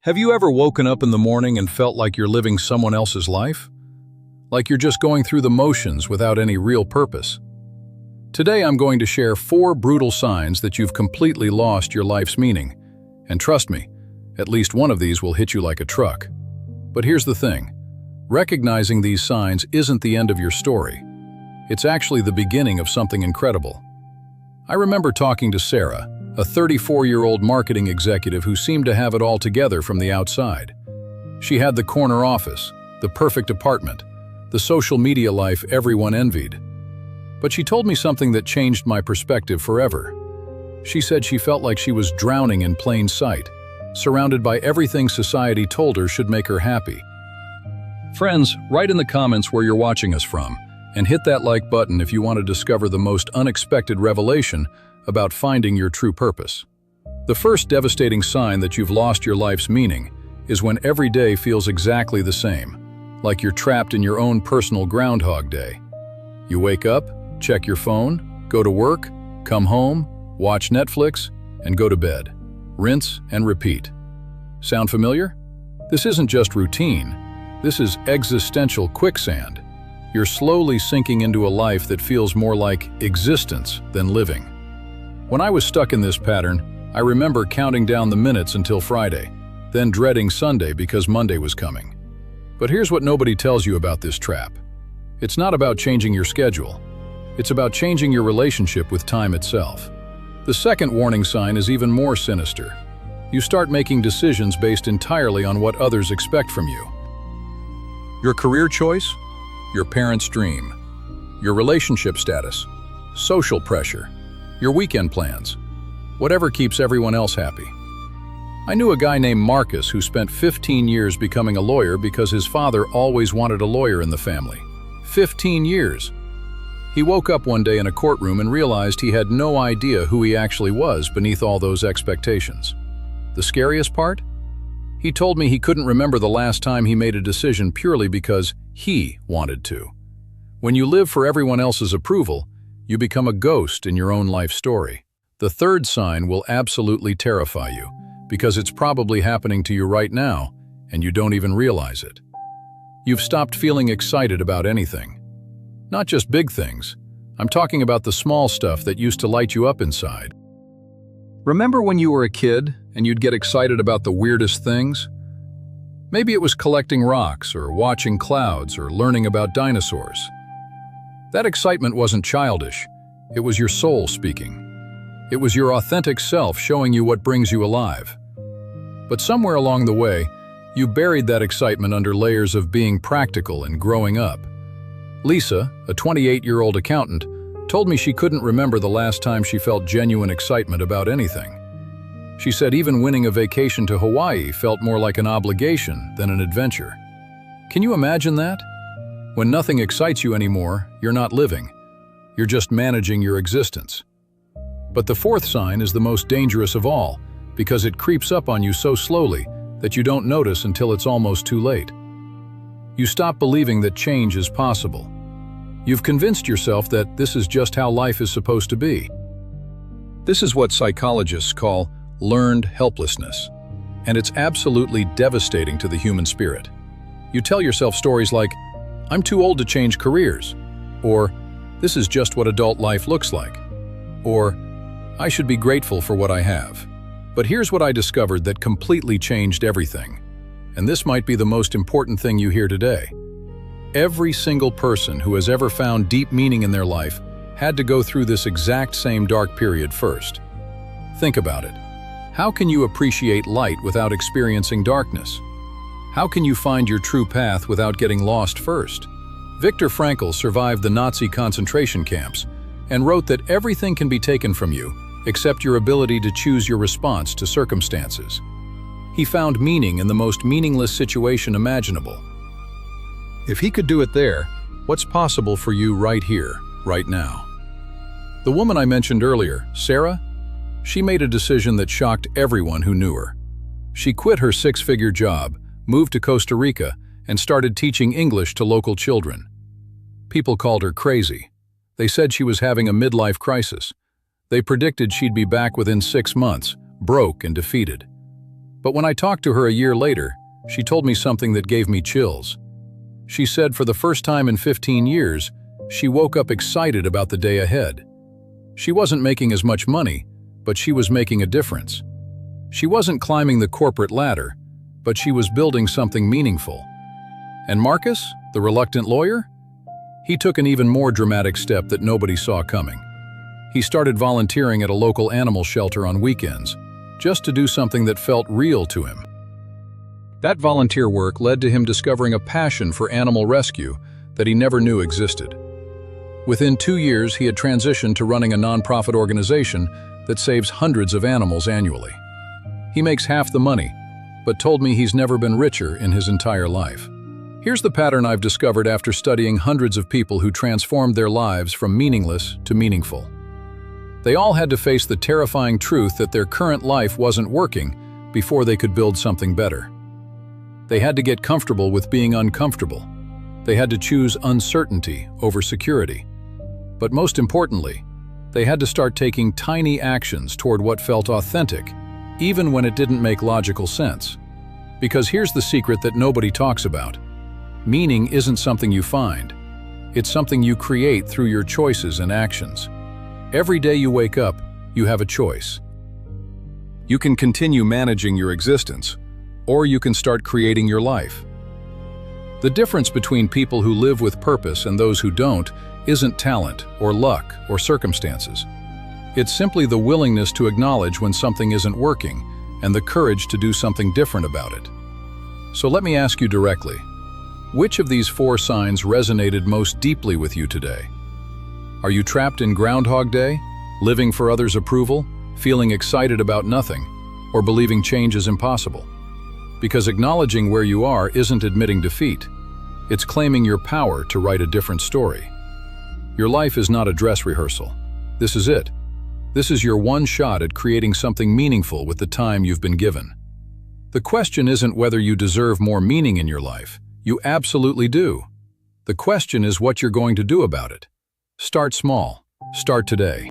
Have you ever woken up in the morning and felt like you're living someone else's life? Like you're just going through the motions without any real purpose? Today I'm going to share 4 brutal signs that you've completely lost your life's meaning. And trust me, at least one of these will hit you like a truck. But here's the thing. Recognizing these signs isn't the end of your story. It's actually the beginning of something incredible. I remember talking to Sarah, a 34-year-old marketing executive who seemed to have it all together from the outside. She had the corner office, the perfect apartment, the social media life everyone envied. But she told me something that changed my perspective forever. She said she felt like she was drowning in plain sight, surrounded by everything society told her should make her happy. Friends, write in the comments where you're watching us from, and hit that like button if you want to discover the most unexpected revelation about finding your true purpose. The first devastating sign that you've lost your life's meaning is when every day feels exactly the same, like you're trapped in your own personal Groundhog Day. You wake up, check your phone, go to work, come home, watch Netflix, and go to bed. Rinse and repeat. Sound familiar? This isn't just routine. This is existential quicksand. You're slowly sinking into a life that feels more like existence than living. When I was stuck in this pattern, I remember counting down the minutes until Friday, then dreading Sunday because Monday was coming. But here's what nobody tells you about this trap. It's not about changing your schedule. It's about changing your relationship with time itself. The second warning sign is even more sinister. You start making decisions based entirely on what others expect from you. Your career choice, your parents' dream, your relationship status, social pressure, your weekend plans, whatever keeps everyone else happy. I knew a guy named Marcus who spent 15 years becoming a lawyer because his father always wanted a lawyer in the family. 15 years! He woke up one day in a courtroom and realized he had no idea who he actually was beneath all those expectations. The scariest part? He told me he couldn't remember the last time he made a decision purely because he wanted to. When you live for everyone else's approval, you become a ghost in your own life story. The third sign will absolutely terrify you because it's probably happening to you right now and you don't even realize it. You've stopped feeling excited about anything. Not just big things. I'm talking about the small stuff that used to light you up inside. Remember when you were a kid and you'd get excited about the weirdest things? Maybe it was collecting rocks or watching clouds or learning about dinosaurs. That excitement wasn't childish. It was your soul speaking. It was your authentic self showing you what brings you alive. But somewhere along the way, you buried that excitement under layers of being practical and growing up. Lisa, a 28-year-old accountant, told me she couldn't remember the last time she felt genuine excitement about anything. She said even winning a vacation to Hawaii felt more like an obligation than an adventure. Can you imagine that? When nothing excites you anymore, you're not living. You're just managing your existence. But the fourth sign is the most dangerous of all because it creeps up on you so slowly that you don't notice until it's almost too late. You stop believing that change is possible. You've convinced yourself that this is just how life is supposed to be. This is what psychologists call learned helplessness, and it's absolutely devastating to the human spirit. You tell yourself stories like, "I'm too old to change careers," or "This is just what adult life looks like," or "I should be grateful for what I have." But here's what I discovered that completely changed everything. And this might be the most important thing you hear today. Every single person who has ever found deep meaning in their life had to go through this exact same dark period first. Think about it. How can you appreciate light without experiencing darkness? How can you find your true path without getting lost first? Viktor Frankl survived the Nazi concentration camps and wrote that everything can be taken from you except your ability to choose your response to circumstances. He found meaning in the most meaningless situation imaginable. If he could do it there, what's possible for you right here, right now? The woman I mentioned earlier, Sarah, she made a decision that shocked everyone who knew her. She quit her 6-figure job, moved to Costa Rica, and started teaching English to local children. People called her crazy. They said she was having a midlife crisis. They predicted she'd be back within 6 months, broke and defeated. But when I talked to her a year later, she told me something that gave me chills. She said for the first time in 15 years, she woke up excited about the day ahead. She wasn't making as much money, but she was making a difference. She wasn't climbing the corporate ladder, but she was building something meaningful. And Marcus, the reluctant lawyer? He took an even more dramatic step that nobody saw coming. He started volunteering at a local animal shelter on weekends, just to do something that felt real to him. That volunteer work led to him discovering a passion for animal rescue that he never knew existed. Within 2 years, he had transitioned to running a nonprofit organization that saves hundreds of animals annually. He makes half the money, but told me he's never been richer in his entire life. Here's the pattern I've discovered after studying hundreds of people who transformed their lives from meaningless to meaningful. They all had to face the terrifying truth that their current life wasn't working before they could build something better. They had to get comfortable with being uncomfortable. They had to choose uncertainty over security. But most importantly, they had to start taking tiny actions toward what felt authentic, even when it didn't make logical sense. Because here's the secret that nobody talks about. Meaning isn't something you find. It's something you create through your choices and actions. Every day you wake up, you have a choice. You can continue managing your existence, or you can start creating your life. The difference between people who live with purpose and those who don't isn't talent or luck or circumstances. It's simply the willingness to acknowledge when something isn't working and the courage to do something different about it. So let me ask you directly, which of these 4 signs resonated most deeply with you today? Are you trapped in Groundhog Day, living for others' approval, feeling excited about nothing, or believing change is impossible? Because acknowledging where you are isn't admitting defeat. It's claiming your power to write a different story. Your life is not a dress rehearsal. This is it. This is your one shot at creating something meaningful with the time you've been given. The question isn't whether you deserve more meaning in your life. You absolutely do. The question is what you're going to do about it. Start small. Start today.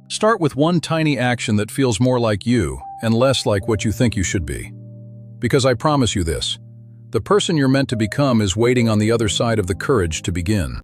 Start with one tiny action that feels more like you and less like what you think you should be. Because I promise you this, the person you're meant to become is waiting on the other side of the courage to begin.